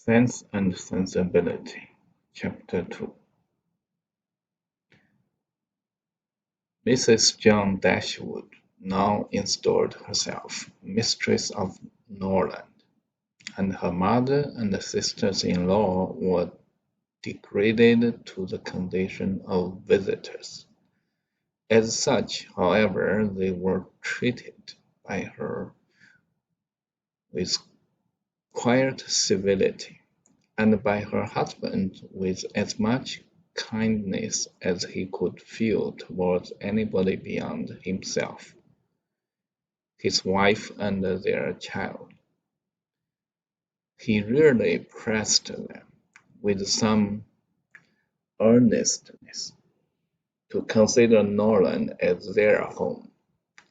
Sense and Sensibility, Chapter 2. Mrs. John Dashwood now installed herself mistress of Norland, and her mother and sisters-in-law were degraded to the condition of visitors. As such, however, they were treated by her with quiet civility, and by her husband with as much kindness as he could feel towards anybody beyond himself, his wife and their child. He really pressed them, with some earnestness, to consider Norland as their home,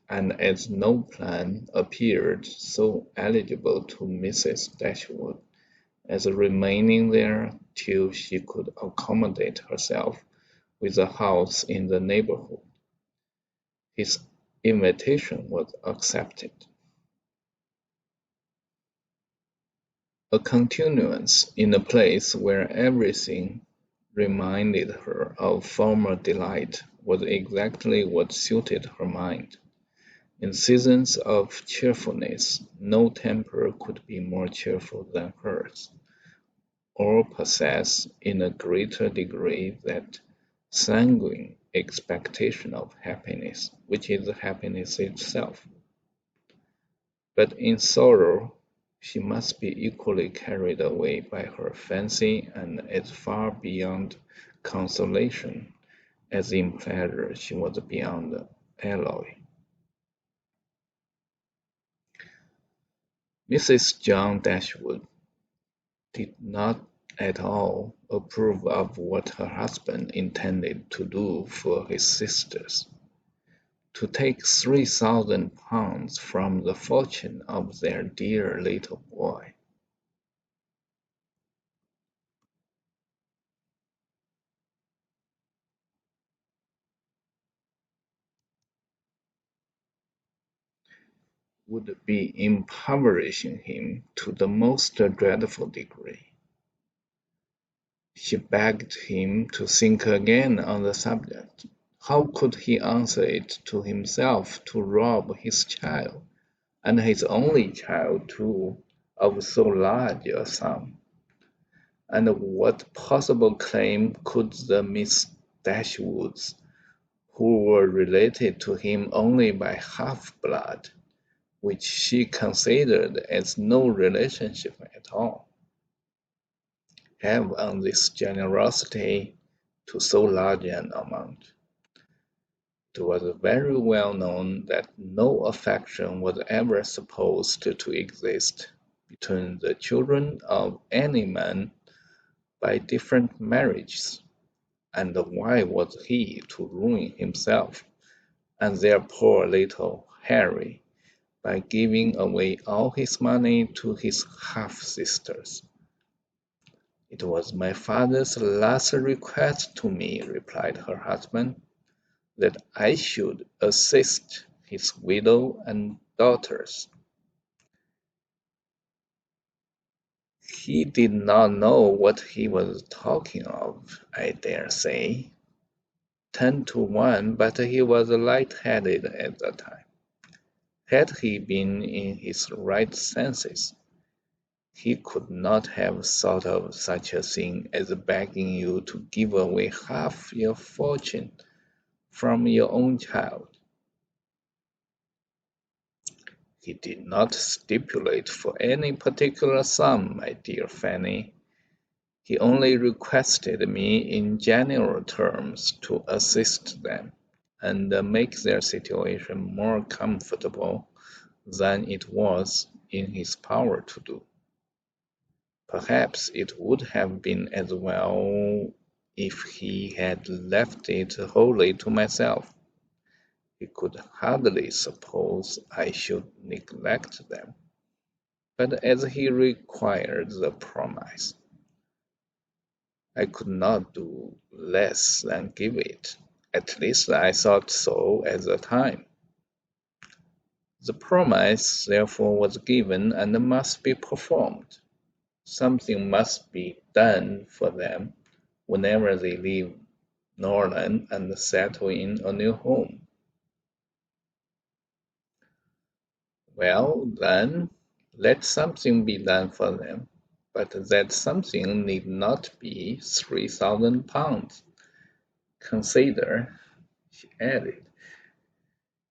and as no plan appeared so eligible to Mrs. Dashwood as remaining there till she could accommodate herself with a house in the neighborhood, his invitation was accepted. A continuance in a place where everything reminded her of former delight was exactly what suited her mind. In seasons of cheerfulness, no temper could be more cheerful than hers, or possess in a greater degree that sanguine expectation of happiness, which is happiness itself. But in sorrow she must be equally carried away by her fancy, and as far beyond consolation as in pleasure she was beyond alloy. Mrs. John Dashwood did not at all approve of what her husband intended to do for his sisters. To take £3,000 from the fortune of their dear little boy. Would be impoverishing him to the most dreadful degree. She begged him to think again on the subject. How could he answer it to himself to rob his child, and his only child too, of so large a sum? And what possible claim could the Miss Dashwoods, who were related to him only by half-blood, which she considered as no relationship at all, have on this generosity to so large an amount? It was very well known that no affection was ever supposed to exist between the children of any man by different marriages, and why was he to ruin himself and their poor little Harry by giving away all his money to his half-sisters? It was my father's last request to me, replied her husband, that I should assist his widow and daughters. He did not know what he was talking of, I dare say. 10 to 1, but he was light-headed at the time. Had he been in his right senses, he could not have thought of such a thing as begging you to give away half your fortune from your own child. He did not stipulate for any particular sum, my dear Fanny. He only requested me in general terms to assist them, and make their situation more comfortable than it was in his power to do. Perhaps it would have been as well if he had left it wholly to myself. He could hardly suppose I should neglect them. But as he required the promise, I could not do less than give it. At least I thought so at the time. The promise therefore was given and must be performed. Something must be done for them whenever they leave Norland and settle in a new home. Well, then, let something be done for them, but that something need not be 3,000 pounds. Consider, she added,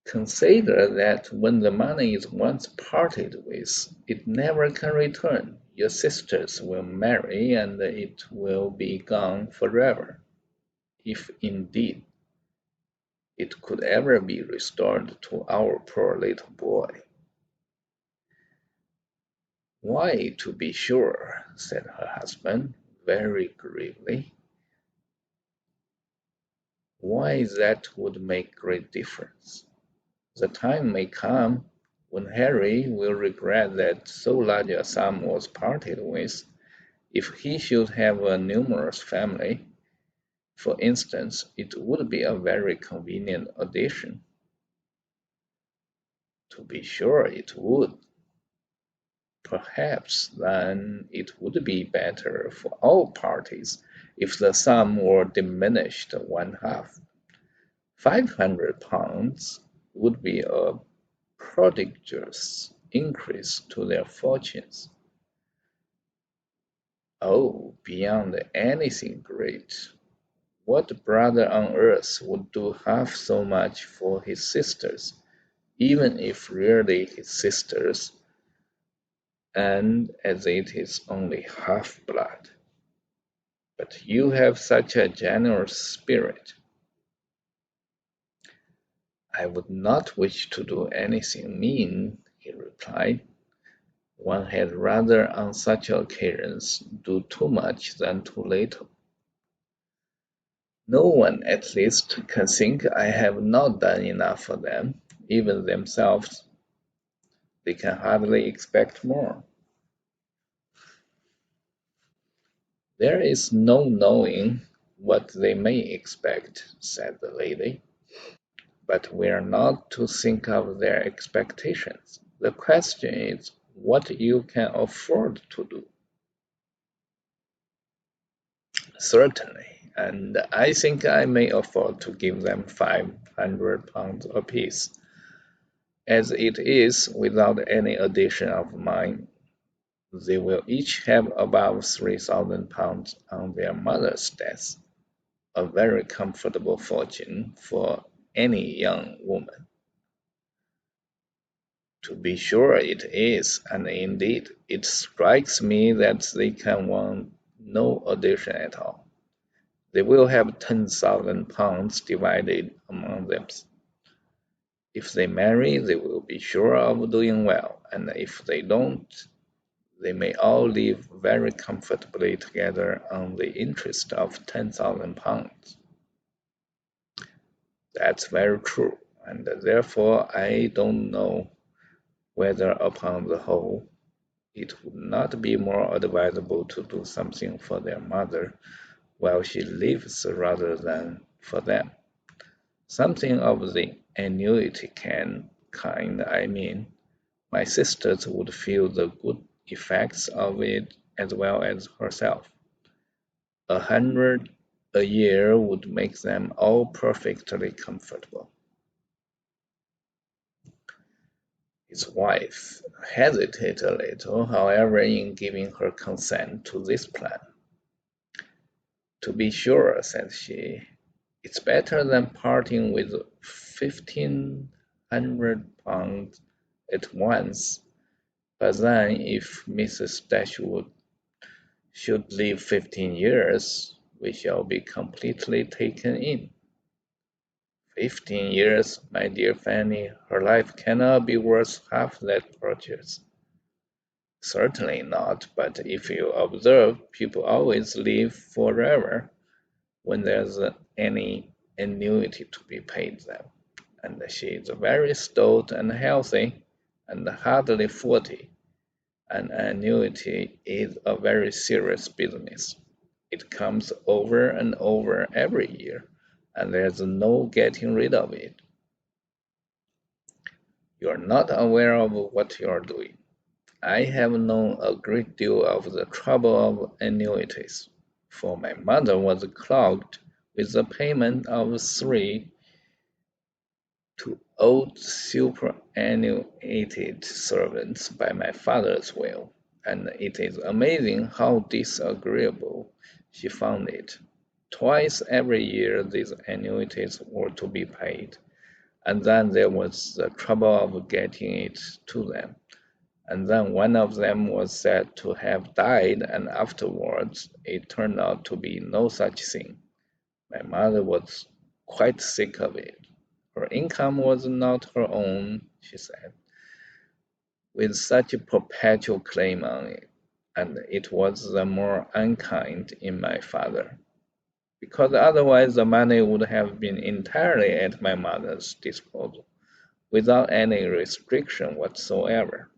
consider that when the money is once parted with, it never can return. Your sisters will marry and it will be gone forever, if indeed it could ever be restored to our poor little boy. Why, to be sure, said her husband, very gravely. Why, that would make great difference. The time may come when Harry will regret that so large a sum was parted with, if he should have a numerous family. For instance, it would be a very convenient addition. To be sure it would. Perhaps then it would be better for all parties if the sum were diminished one half. £500 would be a prodigious increase to their fortunes. Oh, beyond anything great! What brother on earth would do half so much for his sisters, even if really his sisters, and as it is only half-blood? But you have such a generous spirit. I would not wish to do anything mean, he replied. One had rather on such occasions do too much than too little. No one, at least, can think I have not done enough for them. Even themselves, they can hardly expect more. There is no knowing what they may expect, said the lady. But we are not to think of their expectations. The question is what you can afford to do. Certainly, and I think I may afford to give them £500 apiece, as it is without any addition of mine. They will each have above £3,000 on their mother's death, a very comfortable fortune for any young woman. To be sure it is, and indeed it strikes me that they can want no addition at all. They will have £10,000 divided among them. If they marry, they will be sure of doing well, and if they don't, they may all live very comfortably together on the interest of £10,000. That's very true, and therefore I don't know whether upon the whole it would not be more advisable to do something for their mother while she lives rather than for them. Something of the annuity kind, I mean. My sisters would feel the good effects of it as well as herself. 100 a year would make them all perfectly comfortable. His wife hesitated a little, however, in giving her consent to this plan. To be sure, said she, it's better than parting with £1,500 at once. But then, if Mrs. Dashwood should live 15 years, we shall be completely taken in. 15 years, my dear Fanny, her life cannot be worth half that purchase. Certainly not, but if you observe, people always live forever when there's any annuity to be paid them. And she is very stout and healthy, and hardly 40. An annuity is a very serious business. It comes over and over every year, and there's no getting rid of it. You're not aware of what you're doing. I have known a great deal of the trouble of annuities, for my mother was clogged with the payment of three to old superannuated servants by my father's will, and it is amazing how disagreeable she found it. Twice every year these annuities were to be paid, and then there was the trouble of getting it to them. And then one of them was said to have died, and afterwards it turned out to be no such thing. My mother was quite sick of it. Her income was not her own, she said, with such a perpetual claim on it, and it was the more unkind in my father, because otherwise the money would have been entirely at my mother's disposal, without any restriction whatsoever.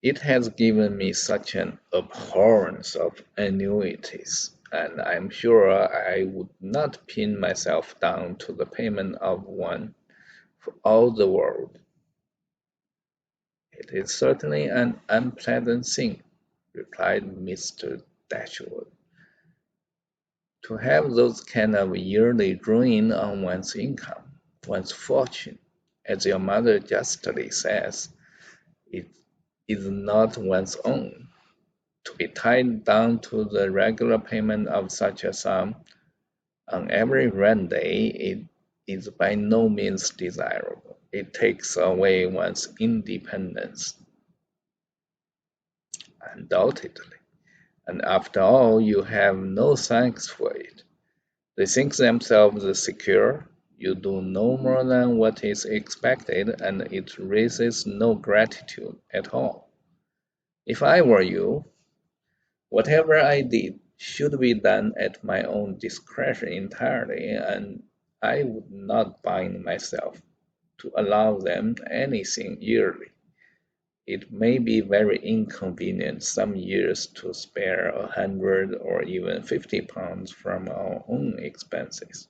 It has given me such an abhorrence of annuities, and I am sure I would not pin myself down to the payment of one for all the world. It is certainly an unpleasant thing, replied Mr. Dashwood, to have those kind of yearly drain on one's income, one's fortune. As your mother justly says, it is not one's own. To be tied down to the regular payment of such a sum on every rent day it is by no means desirable. It takes away one's independence, undoubtedly. And after all, you have no thanks for it. They think themselves secure. You do no more than what is expected, and it raises no gratitude at all. If I were you, whatever I did should be done at my own discretion entirely, and I would not bind myself to allow them anything yearly. It may be very inconvenient some years to spare 100 or even £50 from our own expenses.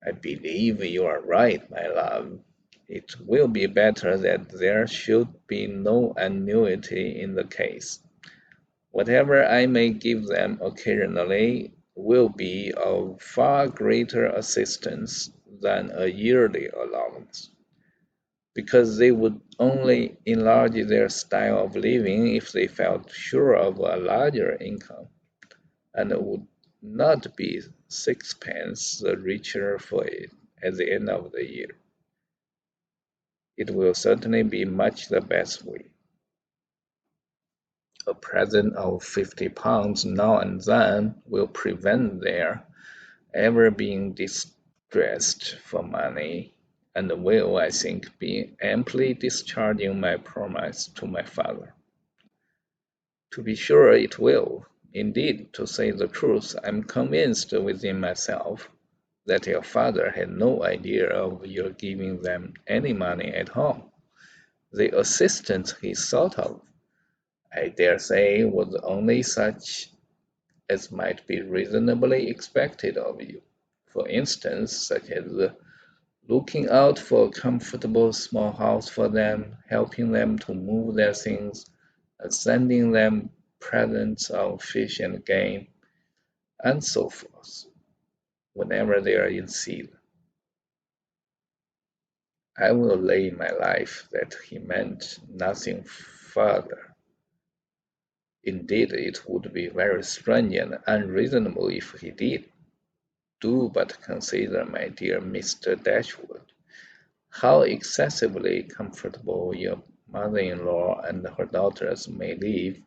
I believe you are right, my love. It will be better that there should be no annuity in the case. Whatever I may give them occasionally will be of far greater assistance than a yearly allowance, because they would only enlarge their style of living if they felt sure of a larger income, and would not be sixpence the richer for it at the end of the year. It will certainly be much the best way. A present of £50 now and then will prevent their ever being distressed for money, and will, I think, be amply discharging my promise to my father. To be sure it will. Indeed, to say the truth, I am convinced within myself that your father had no idea of your giving them any money at all. The assistance he thought of, I dare say, was only such as might be reasonably expected of you. For instance, such as looking out for a comfortable small house for them, helping them to move their things, and sending them presents of fish and game, and so forth, whenever they are in season. I will lay my life that he meant nothing further. Indeed, it would be very strange and unreasonable if he did. Do but consider, my dear Mr. Dashwood, how excessively comfortable your mother-in-law and her daughters may live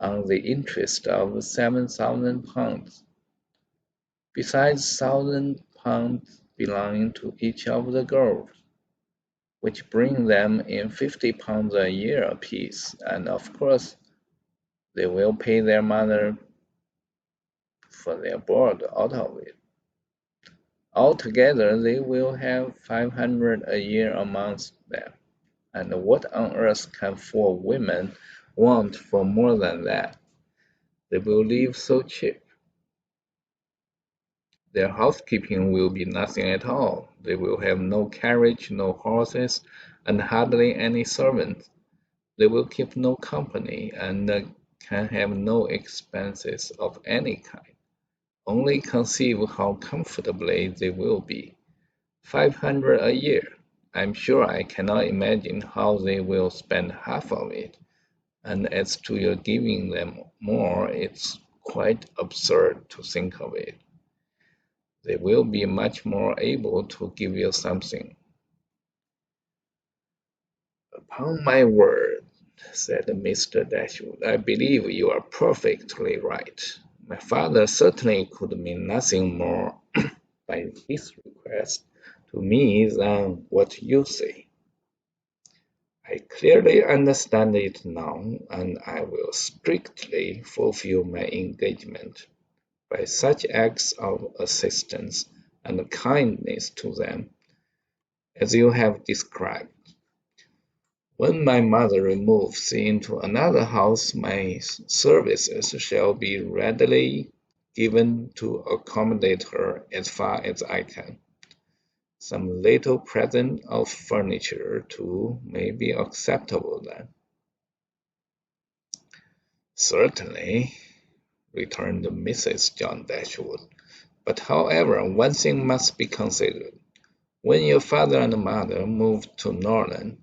on the interest of £7,000, besides £1,000 belonging to each of the girls, which bring them in £50 a year apiece, and of course they will pay their mother for their board out of it. Altogether they will have 500 a year amongst them, and what on earth can four women want for more than that? They will live so cheap. Their housekeeping will be nothing at all. They will have no carriage, no horses, and hardly any servants. They will keep no company, and can have no expenses of any kind. Only conceive how comfortably they will be. 500 a year. I'm sure I cannot imagine how they will spend half of it. And as to your giving them more, it's quite absurd to think of it. They will be much more able to give you something. Upon my word, said Mr. Dashwood, I believe you are perfectly right. My father certainly could mean nothing more by his request to me than what you say. I clearly understand it now, and I will strictly fulfill my engagement by such acts of assistance and kindness to them as you have described. When my mother removes into another house, my services shall be readily given to accommodate her as far as I can. Some little present of furniture, too, may be acceptable then. Certainly, returned Mrs. John Dashwood. But however, one thing must be considered. When your father and mother moved to Norland,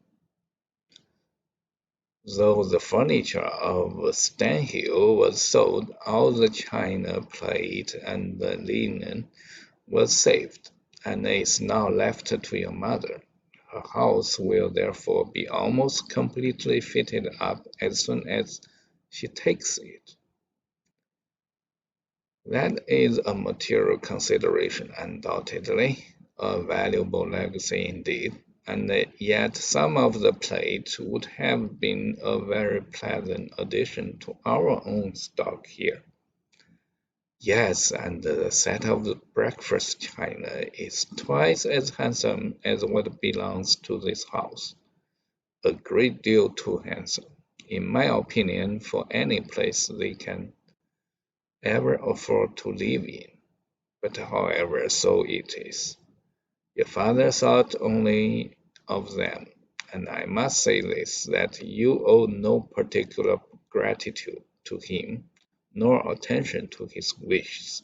though the furniture of Stanhill was sold, all the china, plate, and the linen was saved, and is now left to your mother. Her house will therefore be almost completely fitted up as soon as she takes it. That is a material consideration, undoubtedly, a valuable legacy indeed, and yet some of the plate would have been a very pleasant addition to our own stock here. Yes, and the set of the breakfast china is twice as handsome as what belongs to this house. A great deal too handsome, in my opinion, for any place they can ever afford to live in. But however, so it is. Your father thought only of them, and I must say this, that you owe no particular gratitude to him, nor attention to his wishes,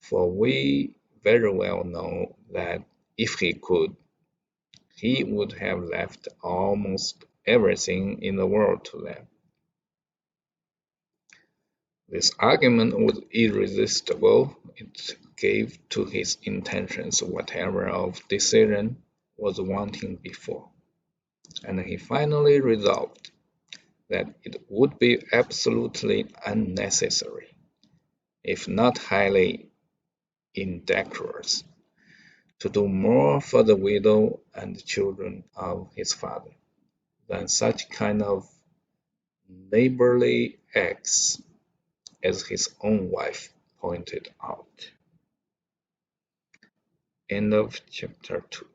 for we very well know that if he could, he would have left almost everything in the world to them. This argument was irresistible. It gave to his intentions whatever of decision was wanting before, and he finally resolved that it would be absolutely unnecessary, if not highly indecorous, to do more for the widow and children of his father than such kind of neighborly acts as his own wife pointed out. End of chapter 2.